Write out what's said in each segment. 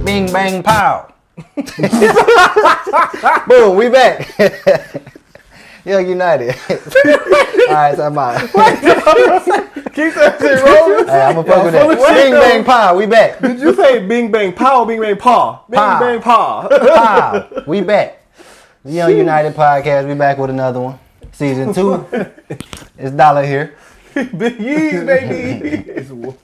Bing, bang, pow. Boom, we back. Young United. Alright, so I'm out. Keep that shit rolling. Hey, I'm gonna fuck with that. Bing, bang, pow, we back. Did you say bing, bang, pow, bing, bang, paw? Bing, Pow. bang, paw. Pow, we back. The Young United podcast, we back with another one. Season 2. It's Dollar here. Big Yeez, baby.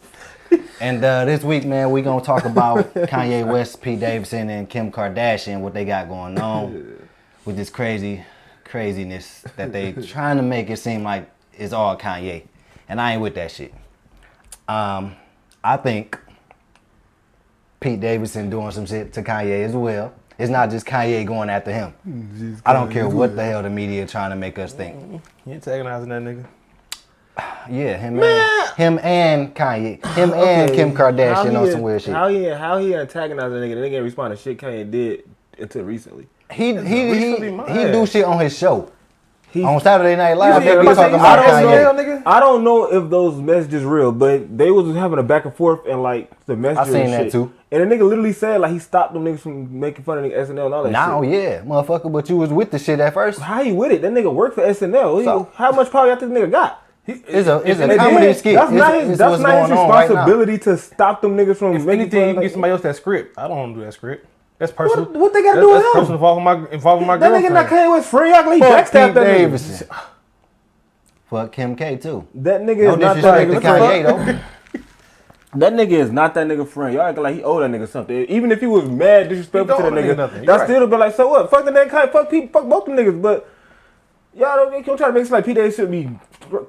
And this week, man, we gonna talk about Kanye West, Pete Davidson, and Kim Kardashian, what they got going on with this craziness that they trying to make it seem like it's all Kanye. And I ain't with that shit. I think Pete Davidson doing some shit to Kanye as well. It's not just Kanye going after him. I don't care what the hell the media trying to make us think. You antagonizing that nigga? Yeah, him and Kanye, and Kim Kardashian on some weird shit. How he antagonizing the nigga? The nigga ain't respond to shit Kanye did until recently. He do shit on his show. On Saturday Night Live, they be talking I about Kanye. I don't know if those messages real, but they was having a back and forth and like the messages. I seen that too. And the nigga literally said like he stopped them niggas from making fun of nigga SNL and all that Now, shit. yeah, motherfucker, but you was with the shit at first. How you with it? That nigga worked for SNL. So, how much power y'all think the nigga got? It's a comedy skit. That's not his responsibility to stop them niggas from making anything. You can get somebody else that script. I don't want to do that script. That's personal. What they got to do with him? That's personal involving my that girlfriend. Nigga not Kanye West friend. Y'all he Fuck backstabbed Pete that Davidson. nigga. Fuck Kim K too. That nigga No is not disrespect that to Kanye though. That nigga is not that nigga friend. Y'all acting like he owe that nigga something. Even if he was mad, disrespectful to that nigga, that still be like, so what? Fuck the nigga Kanye, fuck people, fuck both them niggas. But y'all don't try to make it like P. Davidson should be.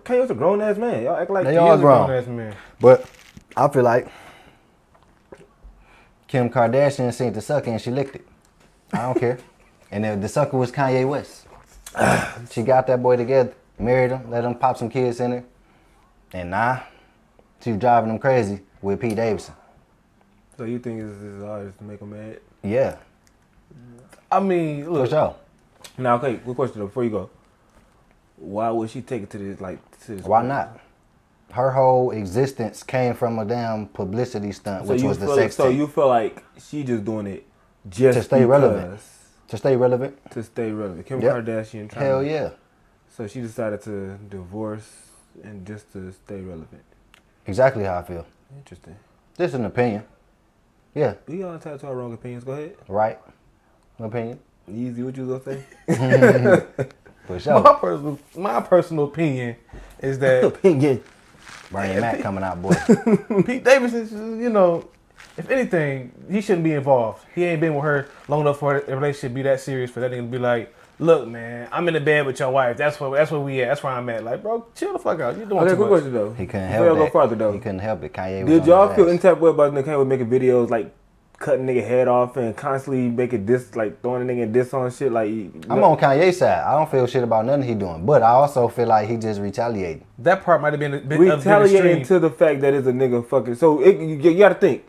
Kanye's a grown ass man. Y'all act like they all grown. Ass man. But I feel like Kim Kardashian seen the sucker and she licked it. I don't care. And the sucker was Kanye West. She got that boy together, married him, let him pop some kids in her. And now she's driving him crazy with Pete Davidson. So you think it's hard to make him mad? Yeah. I mean, look. For sure. Now, okay, good question though, before you go. Why would she take it to this, Why not? Her whole existence came from a damn publicity stunt, which was the sex tape. So you feel like she just doing it just to stay relevant. To stay relevant. Kim Kardashian. Hell yeah. So she decided to divorce and just to stay relevant. Exactly how I feel. Interesting. This is an opinion. Yeah. We all entitled to our wrong opinions. Go ahead. Right. Opinion. Easy, what you was gonna say? For sure. My personal opinion is that opinion. Bernie Mac coming out, boy. Pete Davidson, you know, if anything, he shouldn't be involved. He ain't been with her long enough for a relationship to be that serious for that nigga to be like, look, man, I'm in the bed with your wife. That's where we at. That's where I'm at. Like, bro, chill the fuck out. You doing too much. Question though. He couldn't help it. Go farther though. He couldn't help it. Kanye was Did y'all feel ass. any type of way about Kanye was making videos like cutting nigga head off and constantly making diss, like throwing a nigga diss on shit? Like, I'm on Kanye's side. I don't feel shit about nothing he doing, but I also feel like he just retaliating. That part might have been a bit retaliating to the fact that it's a nigga fucking. So you got to think.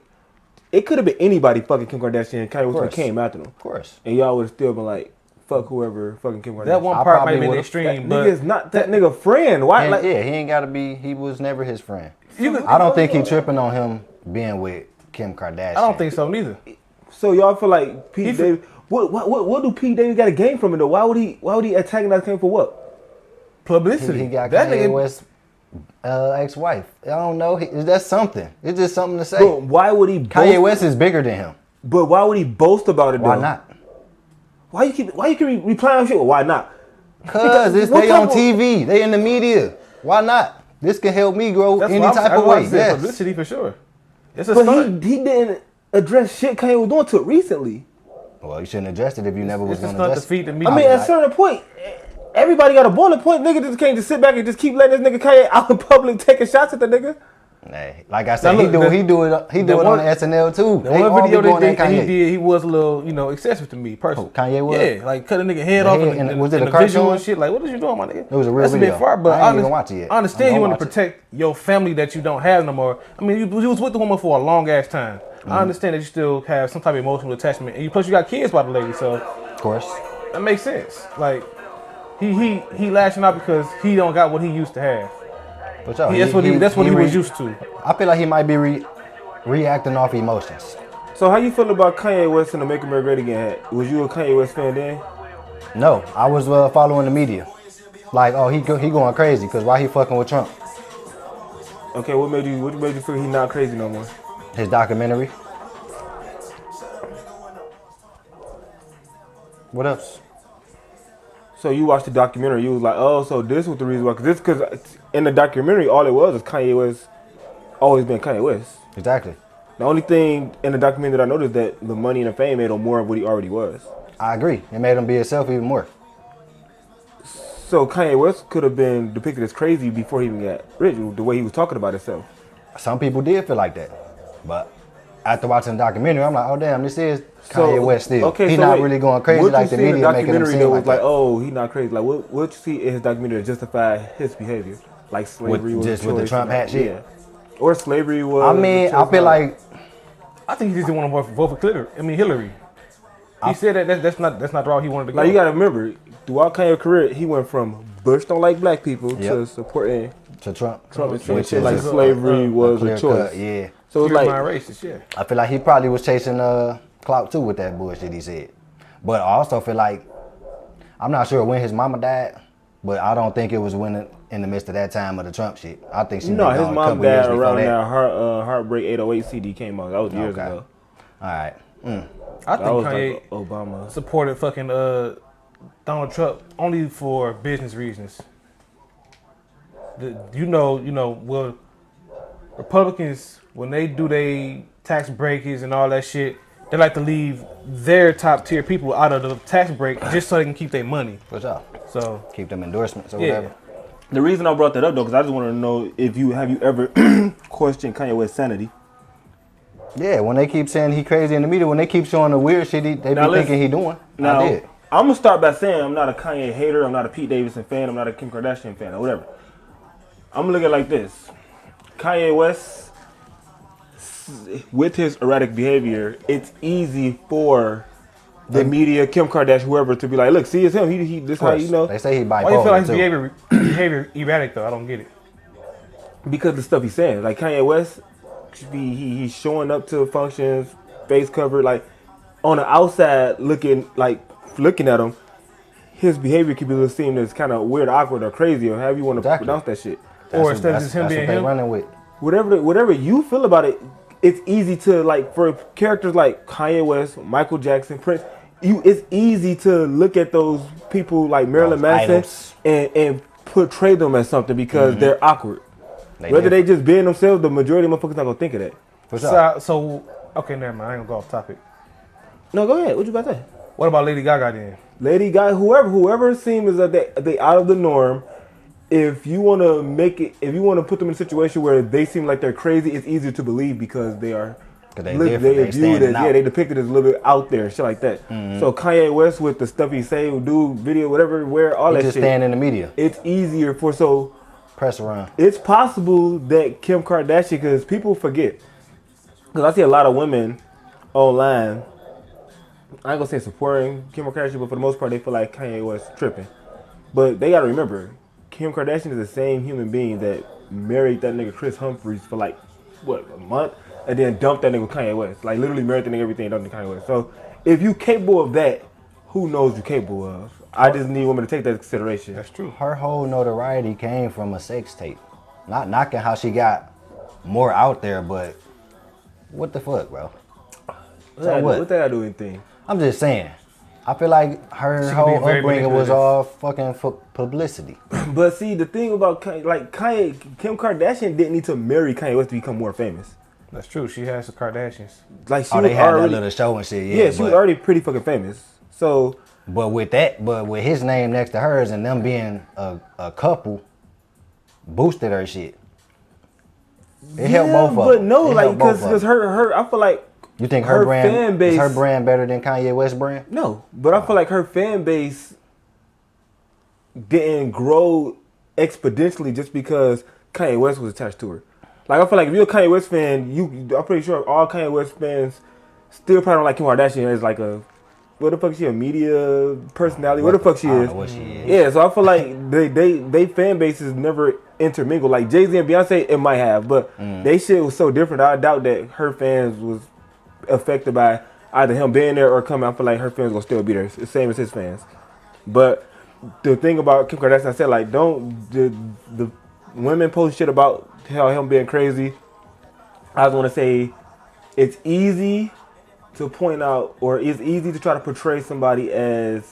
It could have been anybody fucking Kim Kardashian. Kanye West came after them. Of course. And y'all would have still been like, fuck whoever fucking Kim Kardashian. That one part might have been extreme, but nigga is not that nigga friend. Why? Yeah, he ain't got to be. He was never his friend. I don't think he tripping on him being with Kim Kardashian. I don't think so neither. So y'all feel like Pete Davis? What do Pete Davis got to gain from it though? Why would he attacking that Kim for what? Publicity. He got that Kanye nigga West's ex-wife. I don't know. That's something. It's just something to say. But why would he? Kanye West is bigger than him. But why would he boast about it? Why though? not? Why you keep replying on shit? Well, why not? Cause they on TV. They in the media. Why not? This can help me grow any type of way. Yes. Publicity for sure. It's a but he didn't address shit Kanye was doing to it recently. Well, you shouldn't address it if you never was going to address it. I mean, at a certain point, everybody got a boiling point. Nigga just can't just sit back and just keep letting this nigga Kanye out in public taking shots at the nigga. Hey, like I said, he do it on SNL too. The one video that he did, he was a little, excessive to me personally. Kanye was? Yeah, like cut a nigga head off and was it a cartoon and shit? Like, what is you doing, my nigga? It was a real video. That's a bit far, but I ain't even watch it yet. I understand you want to protect your family that you don't have no more. I mean, you was with the woman for a long ass time. I understand that you still have some type of emotional attachment, and plus you got kids by the lady, so of course that makes sense. Like he lashing out because he don't got what he used to have. That's what he was used to. I feel like he might be reacting off emotions. So how you feel about Kanye West and the Make America Great Again hat? Was you a Kanye West fan then? No, I was following the media. Like, oh, he going crazy because why he fucking with Trump? Okay, what made you feel he not crazy no more? His documentary. What else? So you watched the documentary, you was like, oh, so this was the reason why. Because in the documentary, all it was Kanye West always been Kanye West. Exactly. The only thing in the documentary that I noticed that the money and the fame made him more of what he already was. I agree. It made him be himself even more. So Kanye West could have been depicted as crazy before he even got rich, the way he was talking about himself. Some people did feel like that. But after watching the documentary, I'm like, oh, damn, this is Kanye West still. Okay, he's not really going crazy like the media making him seem like that. Oh, he's not crazy. Like, what you see in his documentary that justify his behavior? Like slavery was just with the Trump hat shit? Yeah. Or slavery was... I mean, I feel like... I think he just didn't want to vote for Hillary. He said that that's not the route he wanted to go. Like, you got to remember, throughout Kanye's career, he went from Bush don't like black people to supporting to Trump and saying shit like slavery was a choice. Cut, yeah. So it's like racist, yeah. I feel like he probably was chasing clout too with that bullshit he said. But I also feel like I'm not sure when his mama died, but I don't think it was when in the midst of that time of the Trump shit. I think she his mom died around that Heartbreak 808 CD came out. That was years ago. All right. I think Kanye like Obama supported fucking Donald Trump only for business reasons. Well, Republicans, when they do their tax breakers and all that shit, they like to leave their top tier people out of the tax break just so they can keep their money. For sure. So keep them endorsements or whatever. The reason I brought that up though, because I just want to know if you ever questioned Kanye West's sanity. Yeah, when they keep saying he crazy in the media, when they keep showing the weird shit they be thinking he doing. Now, I did. I'm gonna start by saying I'm not a Kanye hater, I'm not a Pete Davidson fan, I'm not a Kim Kardashian fan, or whatever. I'm gonna look at it like this: Kanye West, with his erratic behavior, it's easy for the media, Kim Kardashian, whoever, to be like, look, see, it's him. He this how you know. They say he bipolar. Why you feel like his behavior erratic though? I don't get it. Because of the stuff he's saying, like Kanye West, he's showing up to functions, face covered, like on the outside looking at him, his behavior could be seen as kind of weird, awkward, or crazy, or however you want to pronounce that shit. Or instead of just him being him, running with. Whatever you feel about it, it's easy to like for characters like Kanye West, Michael Jackson, Prince. It's easy to look at those people like Marilyn Manson and portray them as something because they're awkward. Whether they just being themselves, the majority of motherfuckers not gonna think of that. For sure. So okay, never mind. I ain't gonna go off topic. No, go ahead. What you about to say? What about Lady Gaga then? Lady Gaga, whoever seems as they out of the norm. If you want to put them in a situation where they seem like they're crazy, it's easier to believe because they are. They depicted as a little bit out there, shit like that. So Kanye West with the stuff he say, do video, whatever, wear all that just shit. Stand in the media. It's easier press around. It's possible that Kim Kardashian, because people forget, because I see a lot of women online. I ain't gonna say supporting Kim Kardashian, but for the most part, they feel like Kanye West tripping. But they gotta remember, Kim Kardashian is the same human being that married that nigga Chris Humphries for like, a month? And then dumped that nigga with Kanye West. Like, literally married that nigga everything, dumped the Kanye West. So, if you capable of that, who knows you capable of? I just need women to take that into consideration. That's true. Her whole notoriety came from a sex tape. Not knocking how she got more out there, but what the fuck, bro? What they gotta do anything? I'm just saying. I feel like her whole upbringing was all fucking for publicity. But see, the thing about Kim Kardashian didn't need to marry Kanye West to become more famous. That's true. She has the Kardashians. Like she they had that little show and shit. Yeah, she was already pretty fucking famous. So, but with his name next to hers and them being a couple, boosted her shit. It helped both of them. But no, like because her, I feel like. You think her brand is her brand better than Kanye West's brand? No, but I feel like her fan base didn't grow exponentially just because Kanye West was attached to her. Like I feel like if you're a Kanye West fan, I'm pretty sure all Kanye West fans still probably don't like Kim Kardashian as like what the fuck is she, a media personality? What the fuck she is? What she is. Yeah, so I feel like they fan bases never intermingle. Like Jay-Z and Beyonce, it might have, but they shit was so different. I doubt that her fans was affected by either him being there or coming. I feel like her fans gonna still be there. It's the same as his fans. But the thing about Kim Kardashian, I said, like, don't the women post shit about how him being crazy. I just want to say it's easy to point out, or it's easy to try to portray somebody as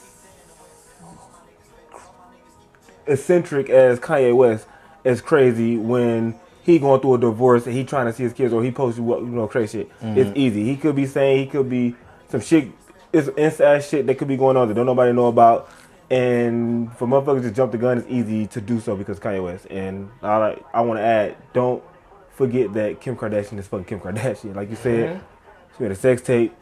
eccentric as Kanye West as crazy when he going through a divorce and he trying to see his kids, or he posted crazy shit. It's easy. He could be some shit. It's inside shit that could be going on that don't nobody know about. And for motherfuckers to jump the gun, it's easy to do so because Kanye West. And I want to add, don't forget that Kim Kardashian is fucking Kim Kardashian. Like you said, she made a sex tape,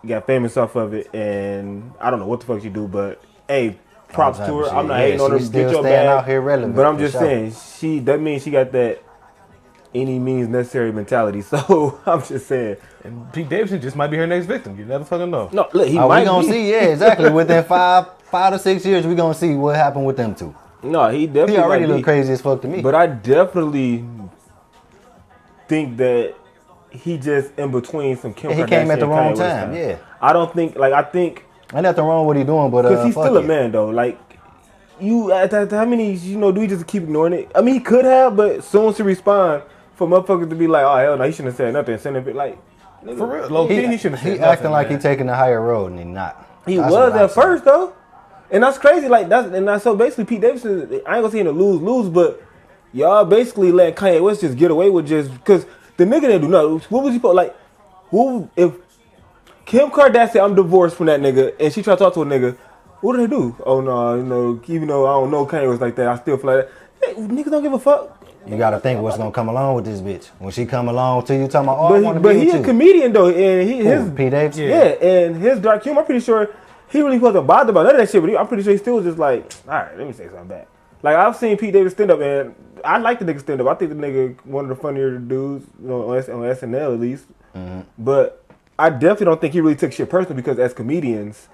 got famous off of it, and I don't know what the fuck she do, but hey, props to her. I'm not hating on her. Get your bag. Out here relevant, but I'm just saying, that means she got that any means necessary mentality. So I'm just saying. And Pete Davidson just might be her next victim. You never fucking know. No, look, he might we gonna be. see, yeah, exactly. Within 5 to 6 years, we gonna see what happened with them two. No, he definitely. He already look crazy as fuck to me. But I definitely think that he just in between some Kim Kardashian. He came at the wrong time. Yeah. I don't think I think. Ain't nothing wrong with what he doing, but because he's still a man though. Like you, how many do we just keep ignoring it? I mean, he could have, but soon as he respond, for motherfuckers to be like, oh hell no, he shouldn't have said nothing. Send it like. Nigga, for real, low key, he shouldn't have said nothing. He acting like he taking the higher road and he not. He was at first though, and that's crazy. Like so basically Pete Davidson. I ain't gonna say him to lose, but y'all basically let Kanye West just get away with just because the nigga didn't do nothing. What was he put like? Who if Kim Kardashian? I'm divorced from that nigga, and she tried to talk to a nigga. What did they do? Oh no, even though I don't know Kanye was like that, I still feel like that. Hey, niggas don't give a fuck. You gotta think what's gonna come along with this bitch. When she come along to you talking about, oh, I wanna be but with he you. a comedian though, and his Pete Davidson? Yeah, and his dark humor, I'm pretty sure he really wasn't bothered about none of that shit, but I'm pretty sure he still was just like, all right, let me say something back. Like I've seen Pete Davidson stand up, and I like the nigga stand up. I think the nigga one of the funnier dudes on SNL at least. But I definitely don't think he really took shit personal because as comedians,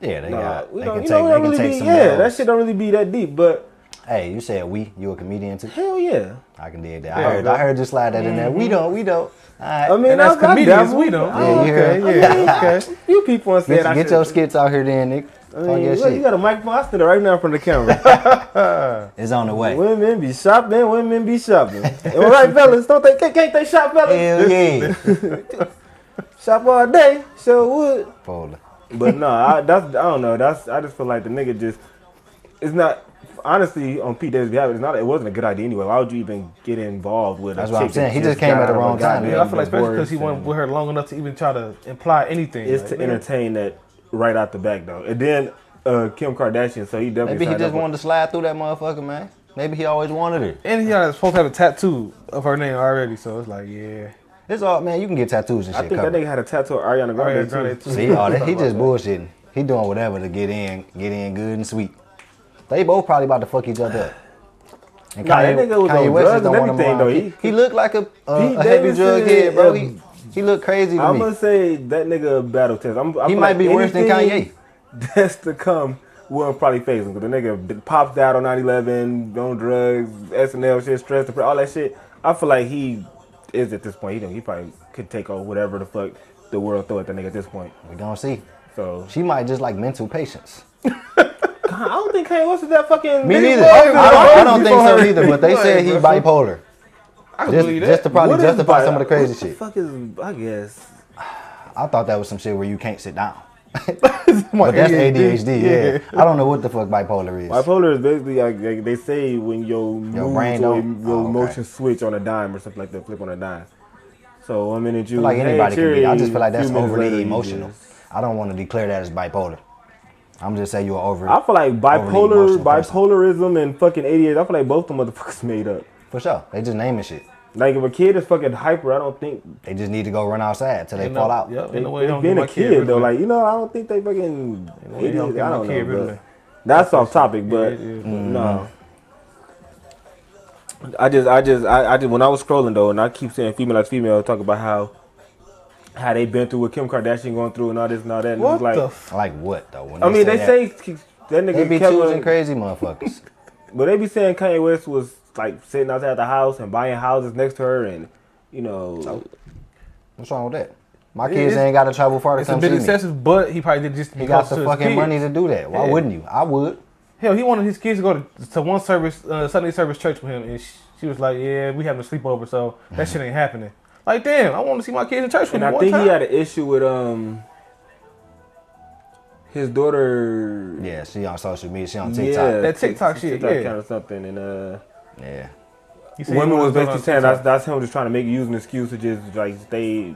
yeah, they can take some that shit don't really be that deep, but. Hey, you said you a comedian too? Hell yeah. I can dig that. I heard you slide that in there. We don't. All right. I mean, as comedians, we don't. Yeah, you heard. Okay. You people want to say Get your skits out here then, Nick. You got a microphone. I stand right now in front of the camera. It's on the way. Women be shopping. Am I right, fellas? Can't they shop, fellas? Hell yeah. Shop all day. Sure would. Folder. But no, I don't know. I just feel like the nigga it's not. Honestly, on Pete Davidson' behalf, it wasn't a good idea anyway. Why would you even get involved with? That's what I'm saying. He just came at the wrong time. Yeah, I feel like especially because he went with her long enough to even try to imply anything. It's to entertain that right out the back though, and then Kim Kardashian. So he definitely maybe he just wanted to slide through that motherfucker, man. Maybe he always wanted it. And he was supposed to have a tattoo of her name already, so it's like, yeah. It's all, man. You can get tattoos and shit. I think that nigga had a tattoo of Ariana Grande too. See, he just bullshitting. He doing whatever to get in good and sweet. They both probably about to fuck each other up. And that nigga was on drugs and everything though. He looked like a heavy drug head, bro. He looked crazy to me. I'm gonna say that nigga a battle test. He might be worse than Kanye. That's to come will probably phase him because the nigga pops out on 9/11, on drugs, SNL shit, stress, all that shit. I feel like he is at this point. He probably could take over whatever the fuck the world throw at the nigga at this point. We gonna see. So she might just like mental patience. I don't think Kanye West is that fucking. Me neither. I don't think so either. But they said he bipolar. I can believe that. Just to probably justify some of the crazy shit. What the fuck is? I guess. I thought that was some shit where you can't sit down. But that's ADHD. Yeah. I don't know what the fuck bipolar is. Bipolar is basically like they say when your brain or your emotions switch on a dime or something like that, flip on a dime. So one minute you like anybody can be. I just feel like that's overly emotional. I don't want to declare that as bipolar. I'm just saying you're over. I feel like bipolarism and fucking ADHD. I feel like both the motherfuckers made up. For sure, they just naming shit. Like if a kid is fucking hyper, I don't think they just need to go run outside till they fall out. Yep, they being a kid though, like I don't think they fucking. I don't know. That's off topic, but no. I just when I was scrolling though, and I keep saying female as female, talk about how they been through what Kim Kardashian going through and all this and all that. And what like what though? When they say that nigga they be choosing crazy motherfuckers. But they be saying Kanye West was like sitting outside the house and buying houses next to her, and what's wrong with that? My kids ain't got to travel far to come see me. It's a bit excessive, but he probably did just. He got the fucking money to do that. Why wouldn't you? I would. Hell, he wanted his kids to go to one service, Sunday service church with him, and she was like, "Yeah, we having a sleepover, so that shit ain't happening." Like, damn, I want to see my kids in church with me. And I think he had an issue with his daughter. Yeah, she on social media. She on TikTok. Yeah, that TikTok shit. TikTok kind of something, and yeah. Women was basically saying that's him just trying to use an excuse to just like stay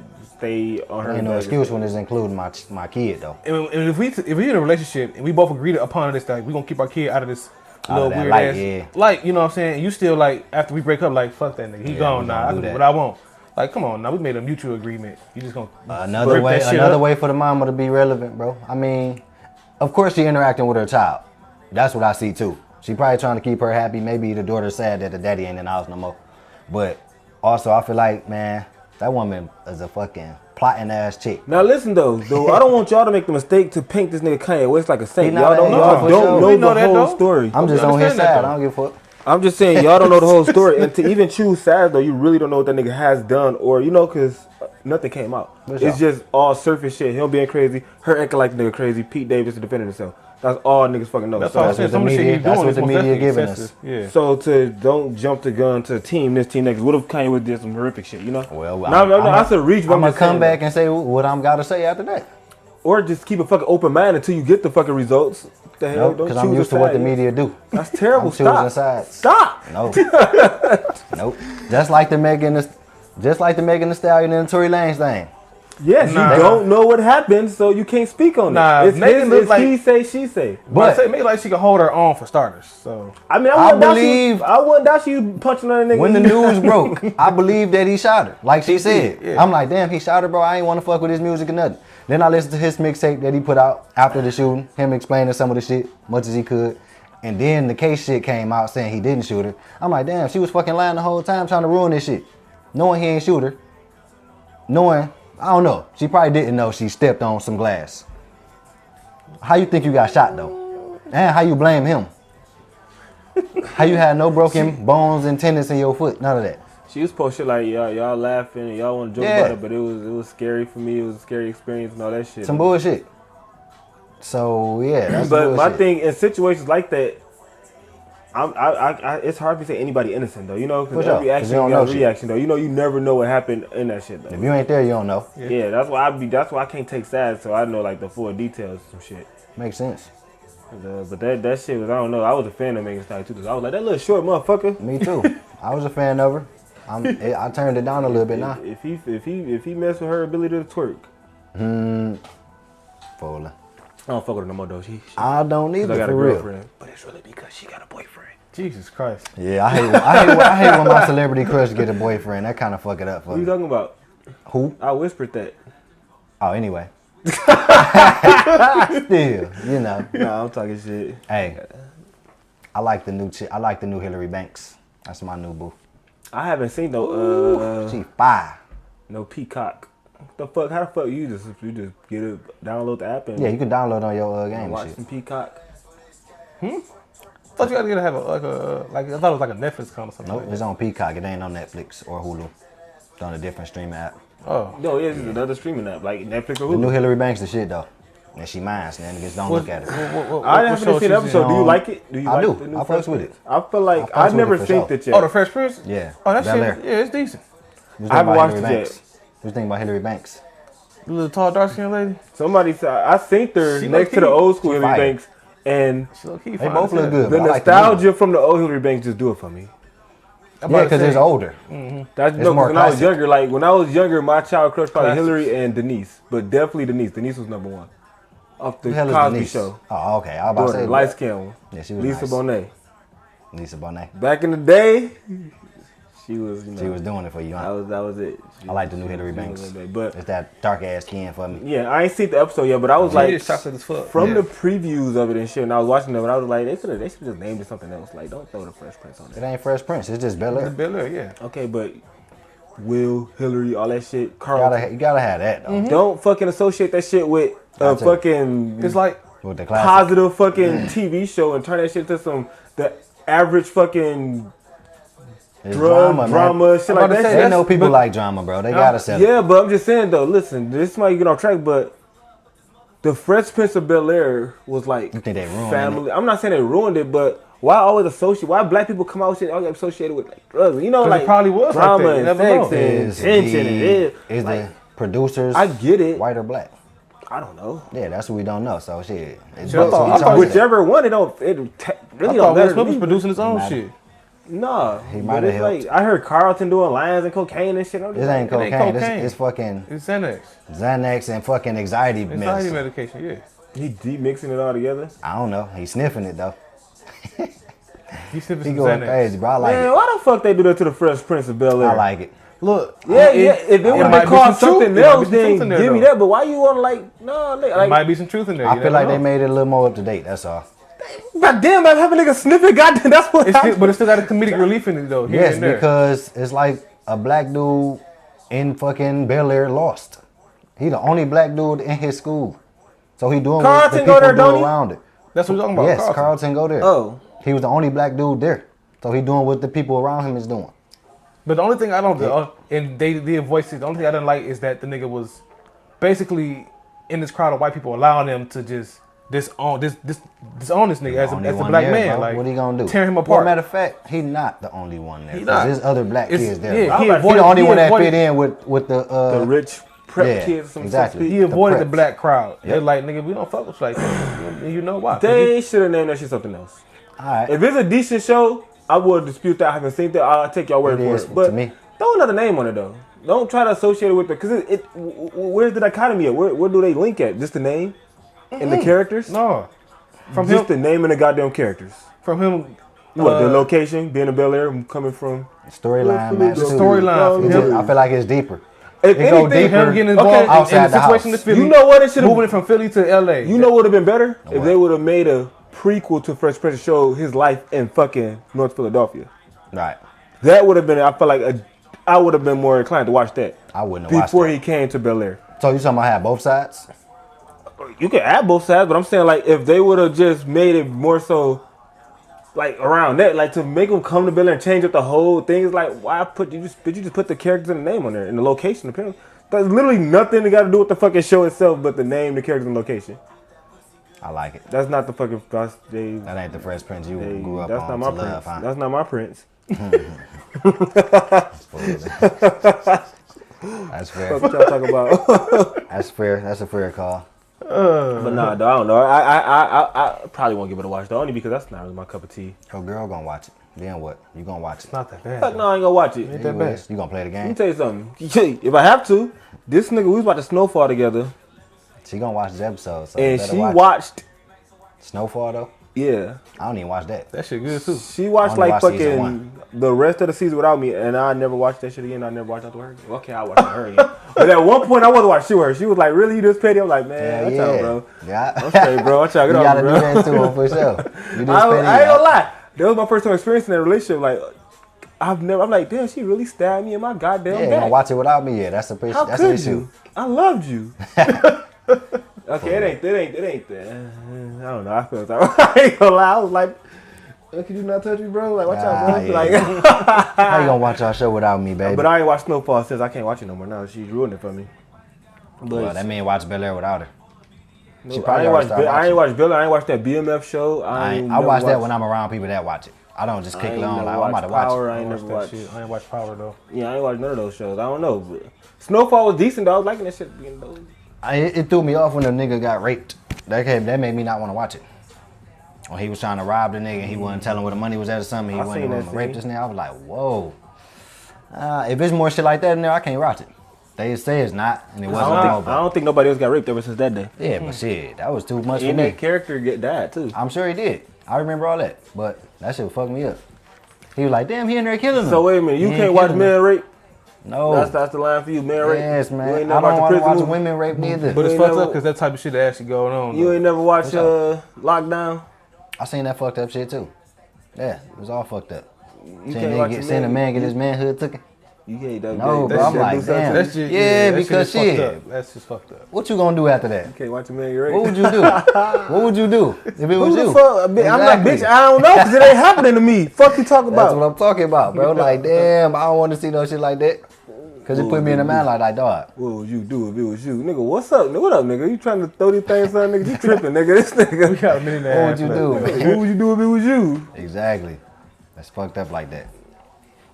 on her. Ain't no excuse when it's including my kid though. And if we in a relationship and we both agree upon this, like we gonna keep our kid out of this little weird ass, like you know what I'm saying. You still like after we break up, like fuck that nigga, he gone now. I do what I want. Like come on now, we made a mutual agreement. You just gonna another way for the mama to be relevant, bro. I mean, of course she interacting with her child. That's what I see too. She probably trying to keep her happy. Maybe the daughter's sad that the daddy ain't in the house no more. But also, I feel like, man, that woman is a fucking plotting ass chick. Now listen though, I don't want y'all to make the mistake to paint this nigga Kanye West like a saint. Y'all don't know the whole story. I'm just on his side. I don't give a fuck. I'm just saying y'all don't know the whole story, and to even choose sides though, you really don't know what that nigga has done, or because nothing came out. It's just all surface shit. Him being crazy, her acting like nigga crazy, Pete Davis defending himself. That's all niggas fucking know. That's what the media giving us. Yeah. So don't jump the gun to team this, team next. What if Kanye West did some horrific shit, you know? Well, I said reach. I'm gonna come back and say what I'm gotta say after that. Or just keep a fucking open mind until you get the fucking results. What the hell? Because I'm used to what the media do. That's terrible. Stop. No. Nope. Just like the Megan Thee Stallion and the Tory Lanez thing. Yes, you don't know what happened, so you can't speak on it. It's Megan his, like, he say, she say. But I say Megan like she can hold her own for starters. So I mean, I wouldn't doubt you punching on a nigga. When the news broke, I believe that he shot her, like she said. Yeah. I'm like, damn, he shot her, bro. I ain't want to fuck with his music or nothing. Then I listened to his mixtape that he put out after the shooting, him explaining some of the shit much as he could. And then the case shit came out saying he didn't shoot her. I'm like, damn, she was fucking lying the whole time trying to ruin this shit. Knowing he ain't shoot her. Knowing, I don't know. She probably didn't know she stepped on some glass. How you think you got shot though? And how you blame him? How you had no broken bones and tendons in your foot? None of that. She was supposed to like y'all laughing and y'all want to joke about it, but it was scary for me. It was a scary experience and all that shit. Some bullshit. So yeah, that's but bullshit. My thing in situations like that, it's hard to say anybody innocent though, you know, because every action you got a reaction though. You know, you never know what happened in that shit though. If you ain't there, you don't know. Yeah, that's why I can't take sides, so I know like the full details of some shit. Makes sense. But that shit was, I don't know. I was a fan of Megan Thee Stallion too. I was like, that little short motherfucker. Me too. I was a fan of her. I turned it down a little bit now. If he mess with her ability to twerk, Fola. I don't fuck with her no more though. I don't either. I got for a girlfriend, real. but it's really because she got a boyfriend. Jesus Christ. Yeah, I hate when my celebrity crush get a boyfriend. That kind of fuck it up for me. Who you talking about? Who? I whispered that. Oh, anyway. Still, you know. Nah, I'm talking shit. Hey, I like the new Hillary Banks. That's my new boo. I haven't seen no. She fire. No Peacock. The fuck? How the fuck you just get it? Download the app and yeah, you can download on your game. Watch shit. some Peacock. I thought you gotta have I thought it was like a Netflix account or something. Nope, it's on Peacock. It ain't on Netflix or Hulu. It's on a different streaming app. Oh. No, yeah, it's another streaming app like Netflix or Hulu. The new Hillary Banks the shit though. And she minds, and niggas don't look at her. I haven't seen the episode. Do you like it? Do you I like do. The new I fucks with it. I feel like I never seen it yet. Oh, the Fresh Prince? Yeah. Oh, that shit. Yeah, it's decent. I haven't watched it yet. What you think about Hillary Banks? The little tall, dark skinned lady. Somebody said I seen her next to the old school Hillary Banks, and they both look good. The nostalgia from the old Hillary Banks just do it for me. Yeah, because it's older. That's no. When I was younger, my child crush probably Hillary and Denise, but definitely Denise. Denise was number one. Off the Cosby Show. Oh, okay. I was about to say light skin one. Yeah, she was Lisa nice. Bonet. Lisa Bonet. Back in the day, she was. She was doing it for you. Huh? That was it. I like the new Hillary Banks, but it's that dark ass skin for me. Yeah, I ain't seen the episode yet, but I was like, chocolate as fuck. From the previews of it and shit, and I was watching them, and I was like, they should just named it something else. Like, don't throw the Fresh Prince on it. It ain't Fresh Prince. It's just Bel Air. Bel Air, yeah. Okay, but Will, Hillary, all that shit. Carl, you gotta have that though. Don't fucking associate that shit with a fucking. It's like with the positive fucking TV show and turn that shit to the average fucking drama, shit like that. They know people like drama, bro. They gotta sell it. Yeah, but I'm just saying though. Listen, this might get off track, but the Fresh Prince of Bel-Air was like you think they ruined family. it? I'm not saying they ruined it, but why always associate? Why black people come out with shit always associated with like drugs? You know, like it probably was drama like that. and sex and tension and is like, the producers? I get it. White or black? I don't know. Yeah, that's what we don't know. So shit. I thought whichever one, it really don't matter. Will Smith was producing his own shit. No, he might have helped. Like, I heard Carlton doing lines and cocaine and shit. This ain't cocaine. It's fucking. It's Xanax. Xanax and fucking anxiety medication. Yeah. He deep mixing it all together. I don't know. He's sniffing it though. He going crazy, bro. I like it. Why the fuck they do that to the Fresh Prince of Bel-Air? I like it. Look, if it would have been called something else, then give me that. But why you want to like? There might be some truth in there. I feel like they made it a little more up to date. That's all. God damn, I have a nigga sniffing. Goddamn, that's what. But it still got a comedic relief in it though. Yes, because it's like a black dude in fucking Bel-Air lost. He the only black dude in his school, so he doing what the people do around it. That's what we're talking about. Yes, Carlton go there. Oh, he was the only black dude there, so he doing what the people around him is doing. But the only thing I don't, and they did voice it. The only thing I didn't like is that the nigga was basically in this crowd of white people, allowing them to just disown this nigga as a black man. Bro. Like, what he gonna do? Tear him apart. Well, matter of fact, he not the only one there. There's other black kids there. Yeah, he the only one that fit in with the rich prep kids. Exactly. He avoided the black crowd. They're like, nigga, we don't fuck with like that. You know why? They should have named that shit something else. All right. If it's a decent show, I would dispute that. I haven't seen that. I'll take y'all word for it. But to me. Throw another name on it though. Don't try to associate it with the, because where's the dichotomy at? Where do they link at? Just the name and the characters? No. From just the name and the goddamn characters. From him. What, the location, being in Bel-Air, coming from? Storyline, man. The storyline. I feel like it's deeper. If anything, him getting involved outside in the situation in Philly. You know what? It should have moving it from Philly to LA. You know what would have been better? If they would have made a prequel to Fresh Prince to show his life in fucking North Philadelphia. Right. That would have been, I feel like I would have been more inclined to watch that. I wouldn't have watched before that. He came to Bel-Air. So you talking about have both sides? You can add both sides, but I'm saying like if they would have just made it more so like around that, like to make them come to Bel-Air and change up the whole thing. It's like, why did you just put the characters and the name on there and the location apparently? There's literally nothing that got to do with the fucking show itself but the name, the characters, and location. I like it. That's not the fucking that ain't the Fresh Prince you grew up that's on. Not my to prince. love, huh? That's not my prince. That's fair. What y'all talking about? That's fair. That's a fair call. But nah, though, I don't know. I probably won't give it a watch though, only because that's not really my cup of tea. Your girl gonna watch it. Then what? You gonna watch it? It's not that bad. Fuck no, I ain't gonna watch it. Ain't that bad. You gonna play the Let me game? tell you something. If I have to, this nigga, we was about to Snowfall together, She gonna watch this episode. So and better she watch watched. Snowfall though. Yeah, I don't even watch that. That shit good too. she watched only like watched season fucking the rest of the season without me, and I never watched that shit again. I never watched after her. Okay, I watched her again. But at one point, I wasn't watching her. She was like, "Really, you this petty?" I was like, "Man, watch out, bro. Yeah. I'm straight, bro. Watch out, You get gotta off, do bro." that to him for sure. You I ain't gonna lie. That was my first time experiencing that relationship. Like, I'm like, damn, she really stabbed me in my goddamn Yeah, back. you gonna watch it without me? Yeah, that's a How that's could an issue. you? I loved you. Okay, it ain't that. I don't know. I felt like I ain't gonna lie. I was like, could you not touch me, bro? Like, watch out, bro. Yeah. Like, How you gonna watch our show without me, baby? but I ain't watched Snowfall since I can't watch it no more. Now she's ruined it for me. But well, that mean watch Bel-Air without her. no, She I probably ain't already watched started I ain't watched Bill. I ain't watched that BMF show. I never watch that when I'm around people that watch it. I don't just I kick ain't it on never like I'm about to watch Power, it. I ain't never watched. I ain't watched Power though. Yeah, I ain't watched none of those shows. I don't know. But Snowfall was decent though. I was liking that shit. Being those. It threw me off when the nigga got raped. That made me not want to watch it. When he was trying to rob the nigga, he wasn't telling where the money was at or something. He I wasn't seen going that to rape scene. this nigga. I was like, whoa. If there's more shit like that in there, I can't watch it. They say it's not, and it wasn't. I don't think nobody else got raped ever since that day. Yeah, but shit, that was too much for And me. that character died too. I'm sure he did. I remember all that, but that shit fucked me up. He was like, damn, he in there killing him. So wait a minute, you He can't ain't watch killing men rape? No. That's the line for you, man rape? Yes, You man. ain't I never don't want to watch watch prison women rape neither. But it's ain't fucked never- up because that type of shit actually going on. You though. ain't never watched What's up? Lockdown? I seen that fucked up shit too. Yeah, it was all fucked up. You can't watch Seeing a man get you- his manhood taken. You hate that. No, that bro, I'm shit like, do something damn. to you. That's just, Yeah, that because shit is shit. fucked up. That's just fucked up. What you gonna do after that? You can't watch a man get raped. What would you do? What would you do if it was Who you? the fuck? I'm like, Exactly. bitch, I don't know, because it ain't happening to me. Fuck you talking That's about. what I'm talking about, bro. Like, damn, I don't want to see no shit like that. Because it put me in a mind like, dog. What would you do if it was you? Nigga, what's up? What up, nigga? You trying to throw these things on, nigga? You tripping, nigga. This nigga. We got a minute and a What would half you left. do, man? What would you do if it was you? Exactly. That's fucked up like that.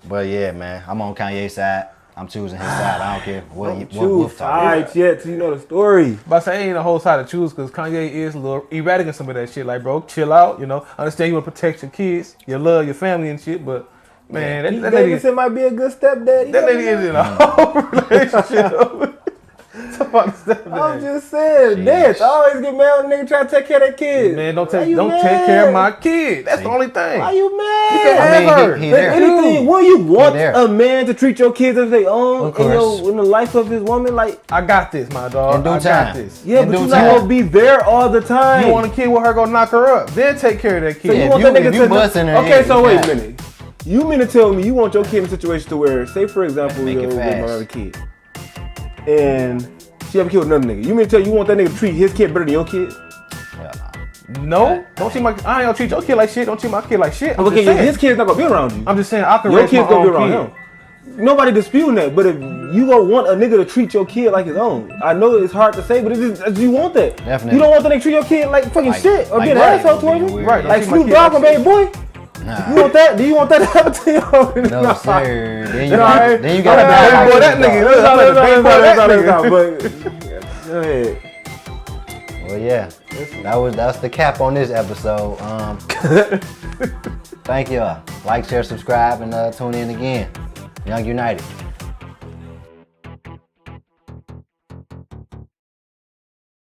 But yeah, man, I'm on Kanye's side. I'm choosing his side. I don't care what Choose Wolf talk. sides yet till you know the story. But I say ain't a whole side to choose because Kanye is a little erratic in some of that shit. Like, bro, chill out. You know, understand you want to protect your kids, your love, your family and shit. But man, that lady, Davidson might be a good stepdaddy. that lady is in a whole relationship. I'm just saying, Jeez. dads always get mad when nigga try to take care of their kids. Man, don't Why take you take mad? care of my kid. That's the only thing. Why you mad? You can I have her. mean, he If there. anything, when you want there. a man to treat your kids as they own Of course. in the life of his woman, like, I got this, my dog. In due I time. got this. yeah, In but due you time. not gonna be there all the time. You want a kid with her, go knock her up. Then take care of that kid. So you Yeah, want if that you- nigga if you to busting her okay, in, so you wait got a minute. You mean to tell me you want your kid in a situation to where, say for example, Make you it with fast. another kid, and she have a kid with another nigga. You mean to tell you want that nigga to treat his kid better than your kid? Hell nah. No, don't treat my. I ain't gonna treat your kid like shit. Don't treat my kid like shit. I'm Okay, just saying. his kid's not gonna be around you. I'm just saying I can Your raise my kid's gonna be own around kid. him. Nobody disputing that, but if you gonna want a nigga to treat your kid like his own, I know it's hard to say, but it is, you want that. Definitely. You don't want the nigga to treat your kid like fucking Like- shit or like be an right. asshole towards Being you. weird. Right, Like treat my Snoop kid Dogg like and Baby Boy. Nah. You want that? Do you want that to happen to you? No, sir. Then you Nah, got hey, then you got hey, a bad hey, boy, idea, that dog. nigga. But go ahead. Well, yeah, that's the cap on this episode. Thank y'all. Like, share, subscribe, and tune in again. Young United.